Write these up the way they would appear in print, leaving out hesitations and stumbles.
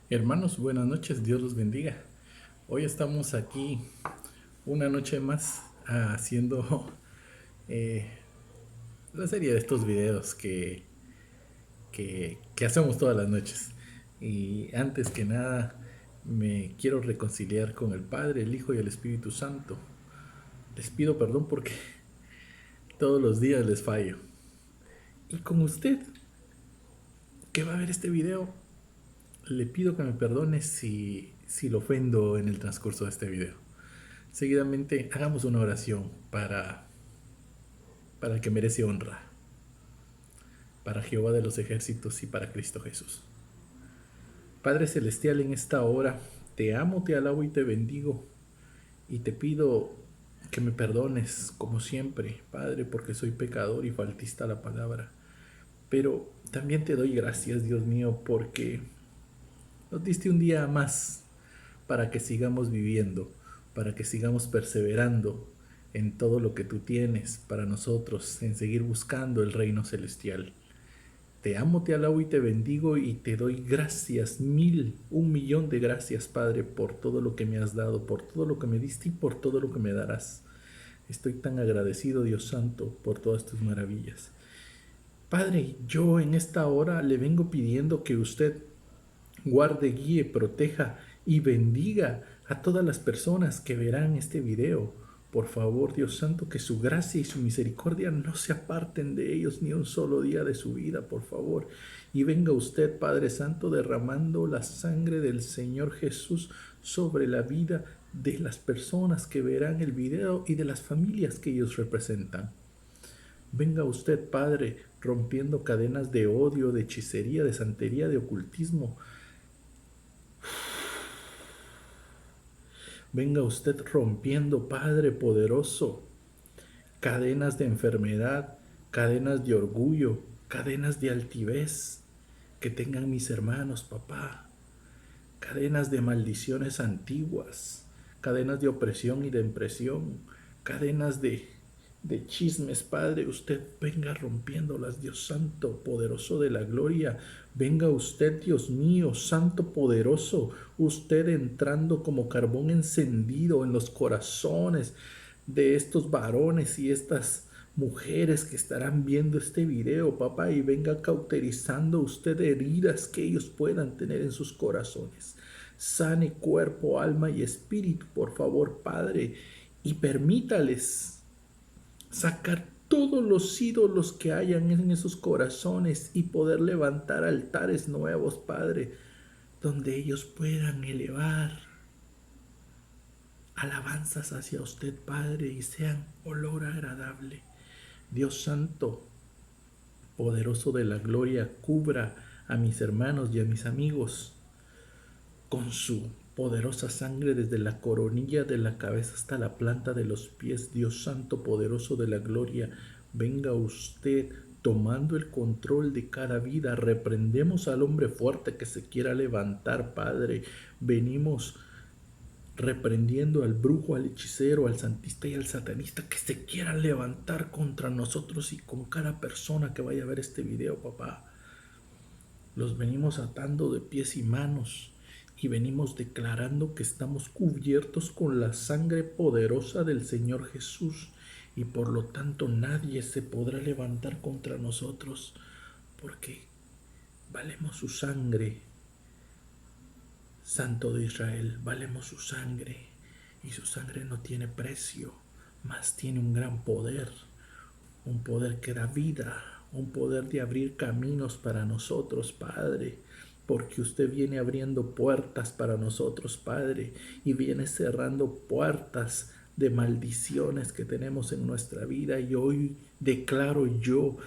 Hermanos, buenas noches, Dios los bendiga. Hoy estamos aquí una noche más haciendo eh, la serie de estos videos que hacemos todas las noches. Y antes que nada, me quiero reconciliar con el Padre, el Hijo y el Espíritu Santo. Les pido perdón porque todos los días les fallo. Y con usted, que va a ver este video, le pido que me perdone si lo ofendo en el transcurso de este video. Seguidamente, hagamos una oración para el que merece honra, para Jehová de los ejércitos y para Cristo Jesús. Padre Celestial, en esta hora te amo, te alabo y te bendigo y te pido que me perdones como siempre, Padre, porque soy pecador y faltista a la palabra. Pero también te doy gracias, Dios mío, porque nos diste un día más para que sigamos viviendo, para que sigamos perseverando en todo lo que tú tienes para nosotros, en seguir buscando el reino celestial. Te amo, te alabo y te bendigo y te doy gracias, un millón de gracias, Padre, por todo lo que me has dado, por todo lo que me diste y por todo lo que me darás. Estoy tan agradecido, Dios Santo, por todas tus maravillas. Padre, yo en esta hora le vengo pidiendo que usted guarde, guíe, proteja y bendiga a todas las personas que verán este video. Por favor, Dios Santo, que su gracia y su misericordia no se aparten de ellos ni un solo día de su vida, por favor. Y venga usted, Padre Santo, derramando la sangre del Señor Jesús sobre la vida de las personas que verán el video y de las familias que ellos representan. Venga usted, Padre, rompiendo cadenas de odio, de hechicería, de santería, de ocultismo. Venga usted rompiendo, Padre poderoso, cadenas de enfermedad, cadenas de orgullo, cadenas de altivez que tengan mis hermanos, papá, cadenas de maldiciones antiguas, cadenas de opresión y de impresión, cadenas de chismes, Padre. Usted venga rompiéndolas, Dios Santo, poderoso de la gloria. Venga usted, Dios mío, Santo poderoso, usted entrando como carbón encendido en los corazones de estos varones y estas mujeres que estarán viendo este video, papá, y venga cauterizando usted heridas que ellos puedan tener en sus corazones. Sane cuerpo, alma y espíritu, por favor, Padre, y permítales sacar todos los ídolos que hayan en esos corazones y poder levantar altares nuevos, Padre, donde ellos puedan elevar alabanzas hacia usted, Padre, y sean olor agradable. Dios Santo, poderoso de la gloria, cubra a mis hermanos y a mis amigos con su poderosa sangre desde la coronilla de la cabeza hasta la planta de los pies. Dios Santo, poderoso de la gloria, venga usted tomando el control de cada vida. Reprendemos al hombre fuerte que se quiera levantar, Padre. Venimos reprendiendo al brujo, al hechicero, al santista y al satanista que se quieran levantar contra nosotros y con cada persona que vaya a ver este video, papá. Los venimos atando de pies y manos y venimos declarando que estamos cubiertos con la sangre poderosa del Señor Jesús y por lo tanto nadie se podrá levantar contra nosotros porque valemos su sangre. Santo de Israel, valemos su sangre, y su sangre no tiene precio, mas tiene un gran poder, un poder que da vida, un poder de abrir caminos para nosotros, Padre, porque usted viene abriendo puertas para nosotros, Padre, y viene cerrando puertas de maldiciones que tenemos en nuestra vida, y hoy declaro yo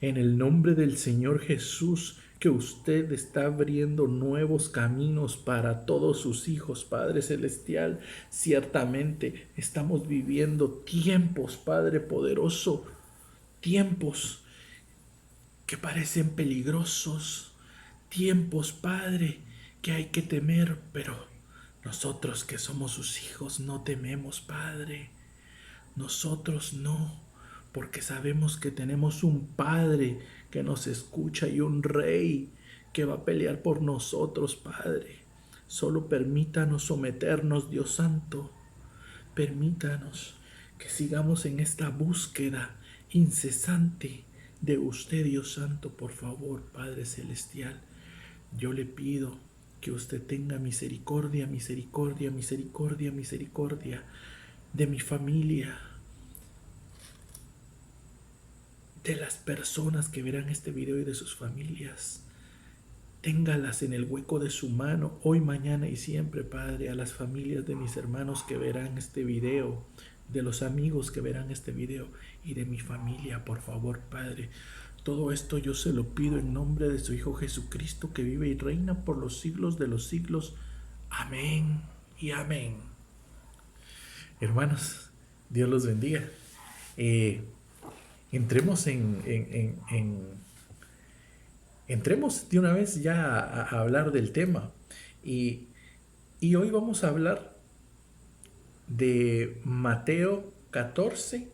en el nombre del Señor Jesús, que usted está abriendo nuevos caminos para todos sus hijos, Padre Celestial. Ciertamente estamos viviendo tiempos, Padre poderoso, tiempos que parecen peligrosos, tiempos, Padre, que hay que temer, pero nosotros que somos sus hijos no tememos, Padre. Nosotros no, porque sabemos que tenemos un Padre que nos escucha y un Rey que va a pelear por nosotros, Padre. Solo permítanos someternos, Dios Santo. Permítanos que sigamos en esta búsqueda incesante de usted, Dios Santo. Por favor, Padre Celestial, yo le pido que usted tenga misericordia, misericordia, misericordia, misericordia de mi familia, de las personas que verán este video y de sus familias. Téngalas en el hueco de su mano, hoy, mañana y siempre, Padre, a las familias de mis hermanos que verán este video, de los amigos que verán este video y de mi familia, por favor, Padre. Todo esto yo se lo pido en nombre de su Hijo Jesucristo, que vive y reina por los siglos de los siglos. Amén y amén. Hermanos, Dios los bendiga. Entremos entremos de una vez ya a hablar del tema. Y hoy vamos a hablar de Mateo 14,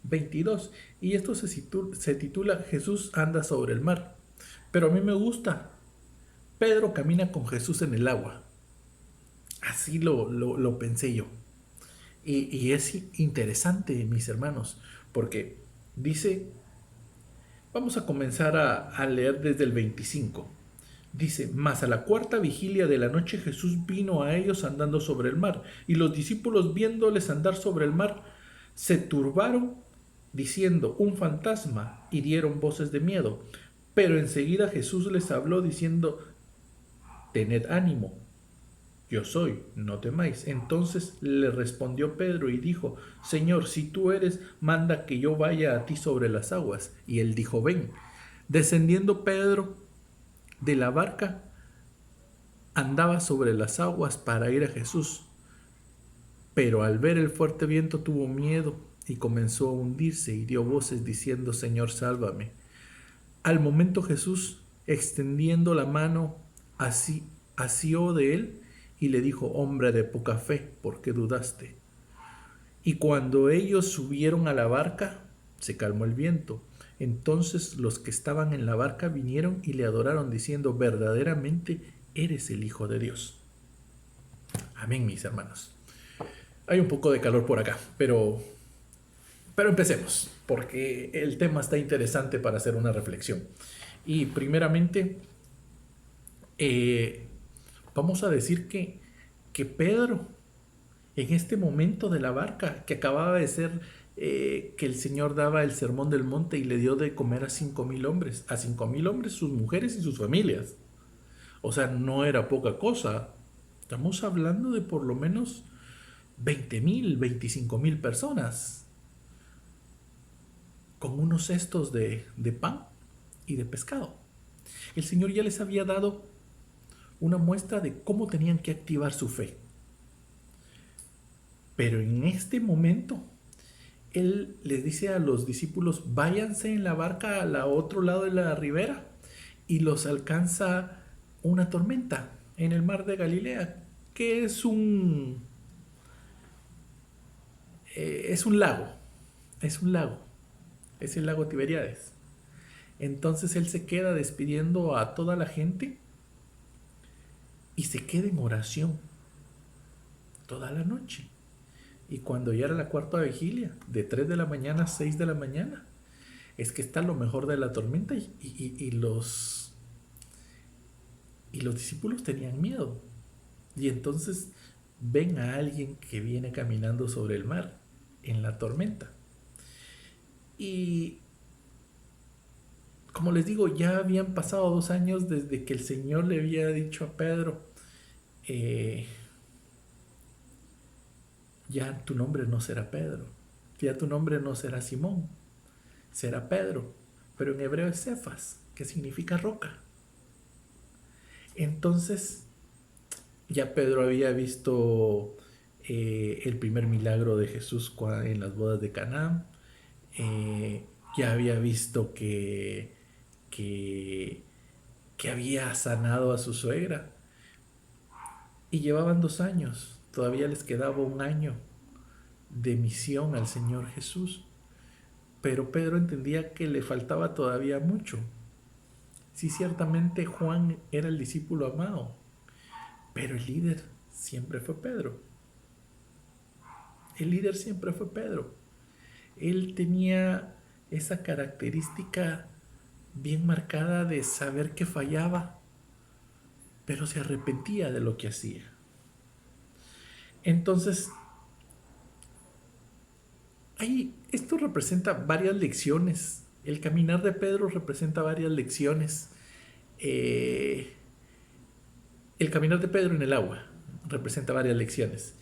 22. Y esto se titula Jesús anda sobre el mar. Pero a mí me gusta. Pedro camina con Jesús en el agua. Así lo pensé yo. Y es interesante, mis hermanos, porque dice... Vamos a comenzar a leer desde el 25. Dice, mas a la cuarta vigilia de la noche Jesús vino a ellos andando sobre el mar, y los discípulos viéndoles andar sobre el mar, se turbaron, diciendo, un fantasma, y dieron voces de miedo. Pero enseguida Jesús les habló diciendo, tened ánimo, yo soy, no temáis. Entonces le respondió Pedro y dijo, Señor, si tú eres, manda que yo vaya a ti sobre las aguas. Y él dijo, ven. Descendiendo Pedro de la barca, andaba sobre las aguas para ir a Jesús. Pero al ver el fuerte viento tuvo miedo y comenzó a hundirse y dio voces diciendo, Señor, sálvame. Al momento Jesús, extendiendo la mano, asió de él y le dijo, hombre de poca fe, ¿por qué dudaste? Y cuando ellos subieron a la barca, se calmó el viento. Entonces los que estaban en la barca vinieron y le adoraron, diciendo, verdaderamente eres el Hijo de Dios. Amén, mis hermanos. Hay un poco de calor por acá, pero empecemos, porque el tema está interesante para hacer una reflexión. Y primeramente, vamos a decir que Pedro, en este momento de la barca, que acababa de ser, que el Señor daba el sermón del monte y le dio de comer a 5,000 hombres, sus mujeres y sus familias. O sea, no era poca cosa. Estamos hablando de por lo menos 20,000, 25,000 personas, con unos cestos de pan y de pescado. El Señor ya les había dado una muestra de cómo tenían que activar su fe. Pero en este momento, Él les dice a los discípulos, váyanse en la barca al otro lado de la ribera, y los alcanza una tormenta en el mar de Galilea, que es un lago, es el lago Tiberíades. Entonces Él se queda despidiendo a toda la gente y se queda en oración toda la noche. Y cuando ya era la cuarta vigilia, de 3 de la mañana a 6 de la mañana, es que está lo mejor de la tormenta y los discípulos tenían miedo. Y entonces ven a alguien que viene caminando sobre el mar en la tormenta. Y como les digo, ya habían pasado 2 años desde que el Señor le había dicho a Pedro, ya tu nombre no será Pedro, ya tu nombre no será Simón, será Pedro, pero en hebreo es Cefas, que significa roca. Entonces, ya Pedro había visto el primer milagro de Jesús en las bodas de Caná, ya había visto que había sanado a su suegra, y llevaban 2 años, todavía les quedaba 1 año de misión al Señor Jesús, pero Pedro entendía que le faltaba todavía mucho. Sí, ciertamente Juan era el discípulo amado, pero el líder siempre fue Pedro. El líder siempre fue Pedro. Él tenía esa característica bien marcada de saber que fallaba, pero se arrepentía de lo que hacía. Entonces, esto representa varias lecciones. El caminar de Pedro representa varias lecciones. Eh, el caminar de Pedro en el agua representa varias lecciones.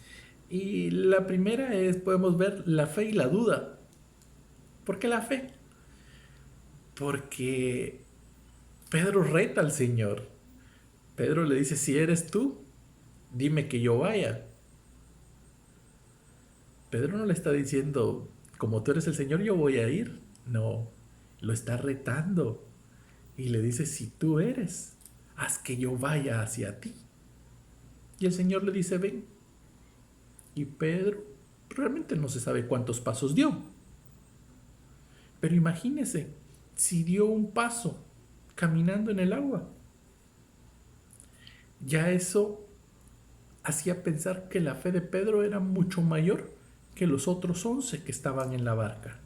Y la primera es, podemos ver la fe y la duda. ¿Por qué la fe? Porque Pedro reta al Señor. Pedro le dice, si eres tú, dime que yo vaya. Pedro no le está diciendo, como tú eres el Señor, yo voy a ir. No, lo está retando. Y le dice, si tú eres, haz que yo vaya hacia ti. Y el Señor le dice, ven. Y Pedro realmente no se sabe cuántos pasos dio. Pero imagínese, si dio un paso caminando en el agua, ya eso hacía pensar que la fe de Pedro era mucho mayor que los otros 11 que estaban en la barca.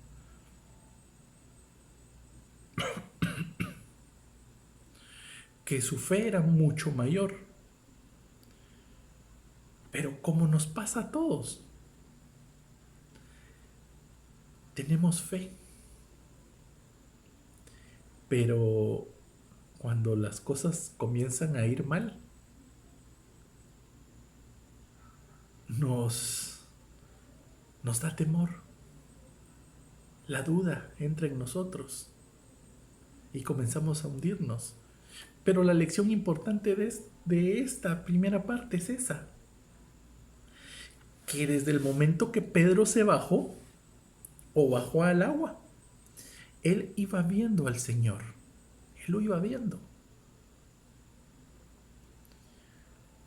Que su fe era mucho mayor. Pero como nos pasa a todos, tenemos fe. Pero cuando las cosas comienzan a ir mal, nos da temor. La duda entra en nosotros y comenzamos a hundirnos. Pero la lección importante de esta primera parte es esa. Que desde el momento que Pedro se bajó o bajó al agua, él iba viendo al Señor. Él lo iba viendo.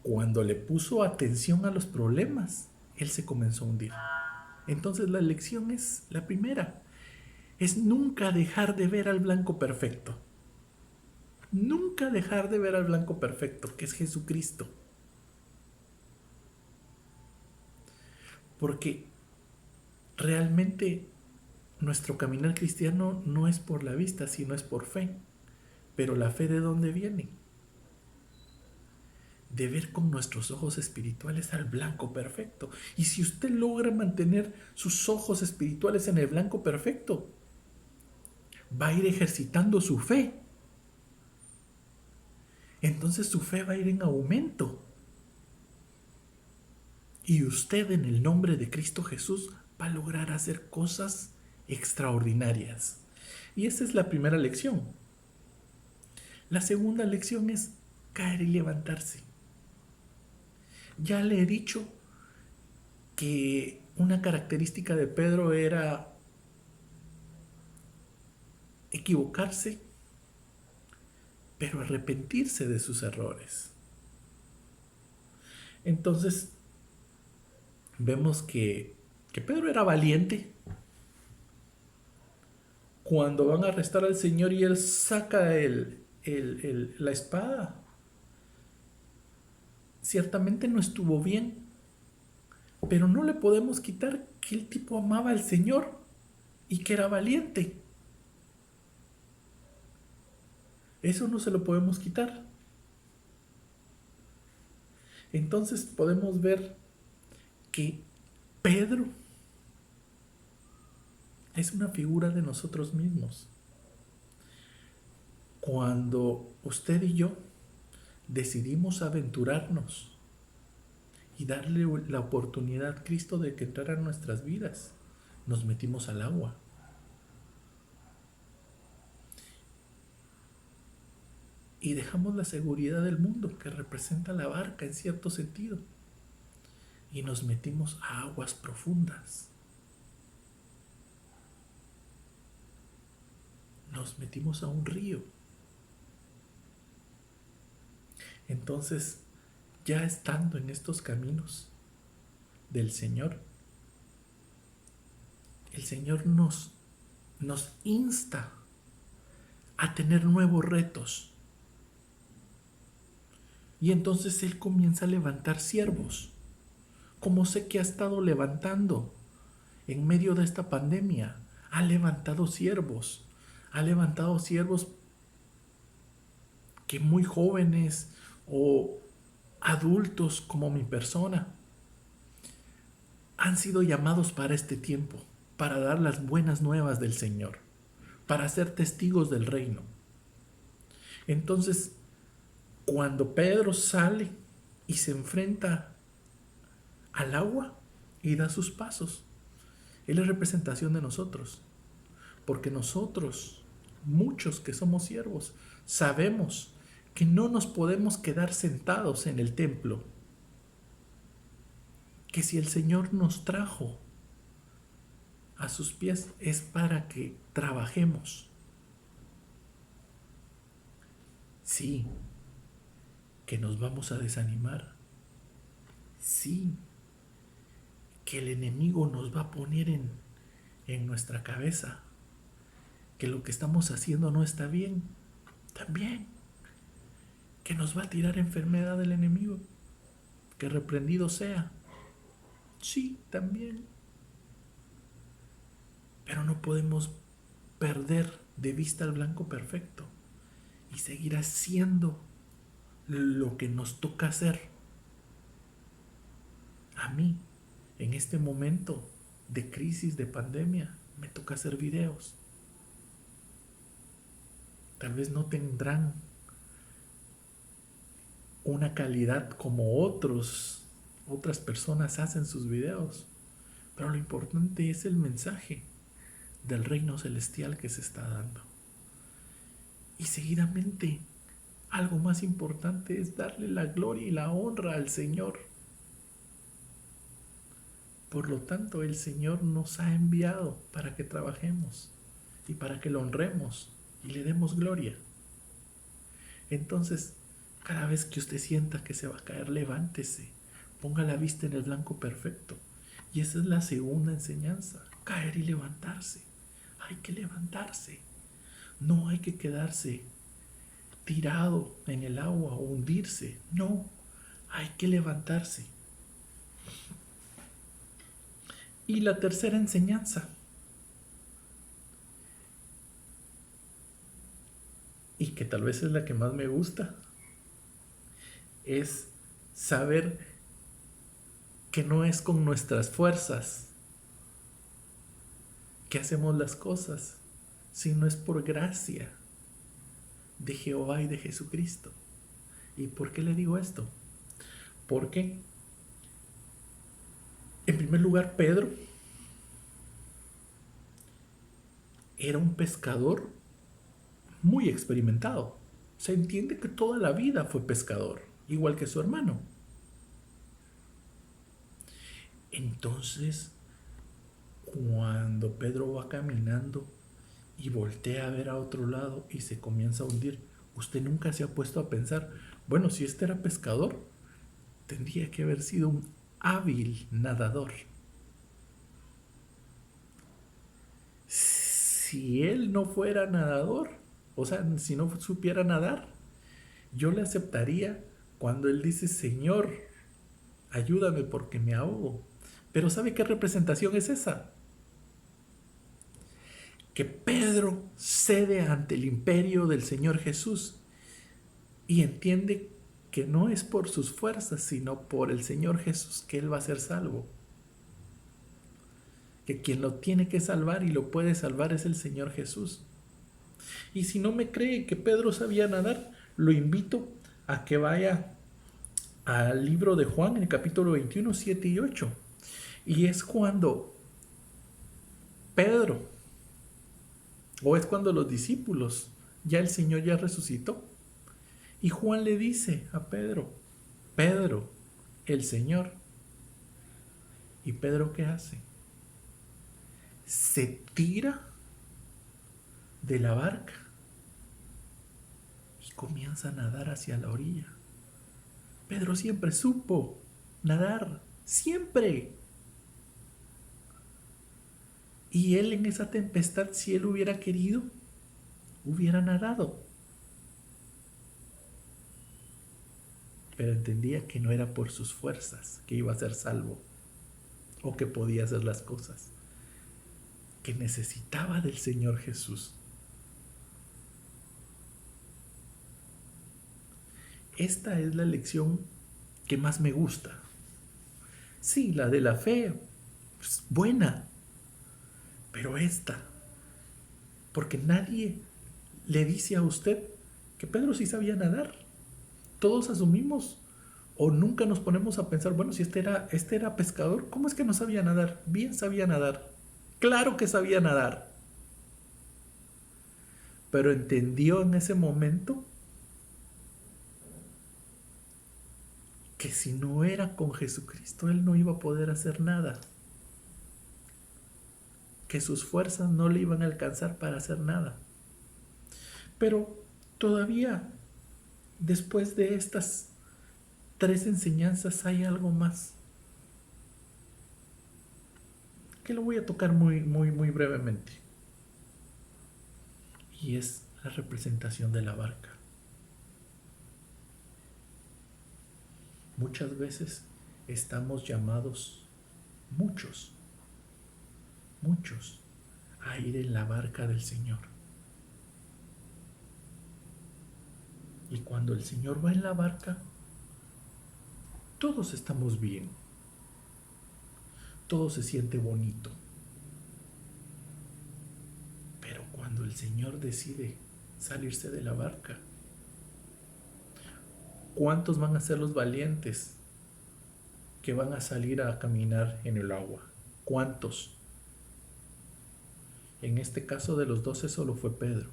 Cuando le puso atención a los problemas, él se comenzó a hundir. Entonces la lección es la primera. Es nunca dejar de ver al blanco perfecto. Nunca dejar de ver al blanco perfecto, que es Jesucristo. Porque realmente nuestro caminar cristiano no es por la vista, sino es por fe. Pero la fe, ¿de dónde viene? De ver con nuestros ojos espirituales al blanco perfecto. Y si usted logra mantener sus ojos espirituales en el blanco perfecto, va a ir ejercitando su fe. Entonces su fe va a ir en aumento. Y usted, en el nombre de Cristo Jesús, va a lograr hacer cosas extraordinarias. Y esa es la primera lección. La segunda lección es caer y levantarse. Ya le he dicho que una característica de Pedro era equivocarse, pero arrepentirse de sus errores. Entonces, vemos que Pedro era valiente. Cuando van a arrestar al Señor y él saca la espada, ciertamente no estuvo bien, pero no le podemos quitar que el tipo amaba al Señor y que era valiente. Eso no se lo podemos quitar. Entonces podemos ver que Pedro es una figura de nosotros mismos. Cuando usted y yo decidimos aventurarnos y darle la oportunidad a Cristo de que entrara en nuestras vidas, nos metimos al agua. Y dejamos la seguridad del mundo que representa la barca en cierto sentido. Y nos metimos a aguas profundas. Nos metimos a un río. Entonces, ya estando en estos caminos del Señor, el Señor nos insta a tener nuevos retos. Y entonces Él comienza a levantar siervos, como sé que ha estado levantando en medio de esta pandemia. Ha levantado siervos, que muy jóvenes o adultos como mi persona han sido llamados para este tiempo, para dar las buenas nuevas del Señor, para ser testigos del reino. Entonces, cuando Pedro sale y se enfrenta al agua y da sus pasos, Él es representación de nosotros, porque nosotros, muchos que somos siervos, sabemos que no nos podemos quedar sentados en el templo, que si el Señor nos trajo a sus pies es para que trabajemos. Sí, que nos vamos a desanimar. Sí, que el enemigo nos va a poner en nuestra cabeza que lo que estamos haciendo no está bien. También que nos va a tirar enfermedad del enemigo, que reprendido sea. Sí, también. Pero no podemos perder de vista el blanco perfecto y seguir haciendo lo que nos toca hacer. A mí, en este momento de crisis, de pandemia, me toca hacer videos. Tal vez no tendrán una calidad como otras personas hacen sus videos, pero lo importante es el mensaje del reino celestial que se está dando. Y seguidamente, algo más importante es darle la gloria y la honra al Señor. Por lo tanto, el Señor nos ha enviado para que trabajemos y para que lo honremos y le demos gloria. Entonces, cada vez que usted sienta que se va a caer, levántese, ponga la vista en el blanco perfecto. Y esa es la segunda enseñanza, caer y levantarse. Hay que levantarse. No hay que quedarse tirado en el agua o hundirse. No, hay que levantarse. Y la tercera enseñanza, y que tal vez es la que más me gusta, es saber que no es con nuestras fuerzas que hacemos las cosas, sino es por gracia de Jehová y de Jesucristo. ¿Y por qué le digo esto? Porque, en primer lugar, Pedro era un pescador muy experimentado. Se entiende que toda la vida fue pescador, igual que su hermano. Entonces, cuando Pedro va caminando y voltea a ver a otro lado y se comienza a hundir, usted nunca se ha puesto a pensar, bueno, si este era pescador, tendría que haber sido un hábil nadador. Si él no fuera nadador, o sea, si no supiera nadar, yo le aceptaría cuando él dice, Señor, ayúdame porque me ahogo. Pero ¿sabe qué representación es esa? Que Pedro cede ante el imperio del Señor Jesús y entiende que no es por sus fuerzas, sino por el Señor Jesús que él va a ser salvo. Que quien lo tiene que salvar y lo puede salvar es el Señor Jesús. Y si no me cree que Pedro sabía nadar, lo invito a que vaya al libro de Juan, en el capítulo 21, 7 y 8. Y es cuando Pedro, o es cuando los discípulos, ya el Señor ya resucitó. Y Juan le dice a Pedro, Pedro, el Señor. ¿Y Pedro qué hace? Se tira de la barca y comienza a nadar hacia la orilla. Pedro siempre supo nadar, siempre. Y él en esa tempestad, si él hubiera querido, hubiera nadado. pero entendía que no era por sus fuerzas que iba a ser salvo o que podía hacer las cosas, que necesitaba del Señor Jesús. Esta es la lección que más me gusta. Sí, la de la fe, pues, buena, pero esta, porque nadie le dice a usted que Pedro sí sabía nadar. Todos asumimos o nunca nos ponemos a pensar, bueno, si este era pescador, ¿cómo es que no sabía nadar? Bien sabía nadar. Claro que sabía nadar. Pero entendió en ese momento que si no era con Jesucristo, él no iba a poder hacer nada. Que sus fuerzas no le iban a alcanzar para hacer nada. Pero todavía, después de estas 3 enseñanzas, hay algo más que lo voy a tocar muy brevemente. Y es la representación de la barca. Muchas veces estamos llamados, muchos, a ir en la barca del Señor. Y cuando el Señor va en la barca, todos estamos bien. Todo se siente bonito. Pero cuando el Señor decide salirse de la barca, ¿cuántos van a ser los valientes que van a salir a caminar en el agua? ¿Cuántos? En este caso de los 12 solo fue Pedro.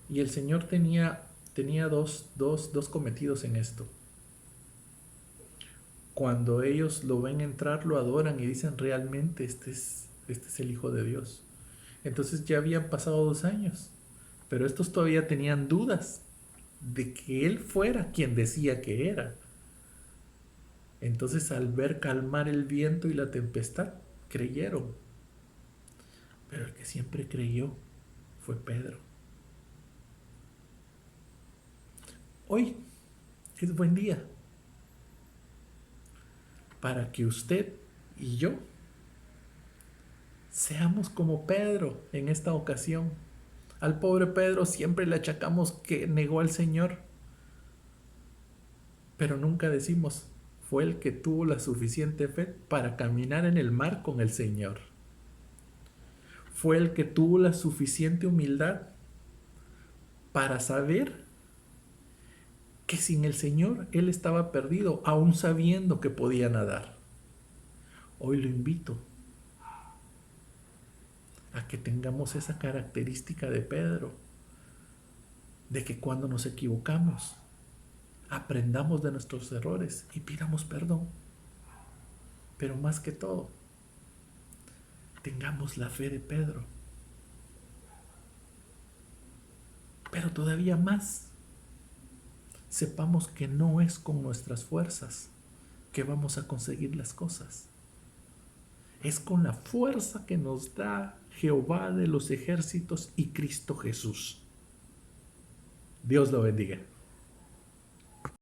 Y el Señor tenía dos cometidos en esto. Cuando ellos lo ven entrar, lo adoran y dicen, realmente este es el Hijo de Dios. Entonces ya habían pasado 2 años, pero estos todavía tenían dudas de que Él fuera quien decía que era. Entonces, al ver calmar el viento y la tempestad, creyeron. Pero el que siempre creyó fue Pedro. Hoy es buen día para que usted y yo seamos como Pedro en esta ocasión. Al pobre Pedro siempre le achacamos que negó al Señor, pero nunca decimos, fue el que tuvo la suficiente fe para caminar en el mar con el Señor. Fue el que tuvo la suficiente humildad para saber que sin el Señor él estaba perdido, aún sabiendo que podía nadar. Hoy lo invito a que tengamos esa característica de Pedro, de que cuando nos equivocamos, aprendamos de nuestros errores y pidamos perdón. Pero más que todo, tengamos la fe de Pedro. Pero todavía más, sepamos que no es con nuestras fuerzas que vamos a conseguir las cosas. Es con la fuerza que nos da Jehová de los ejércitos y Cristo Jesús. Dios lo bendiga.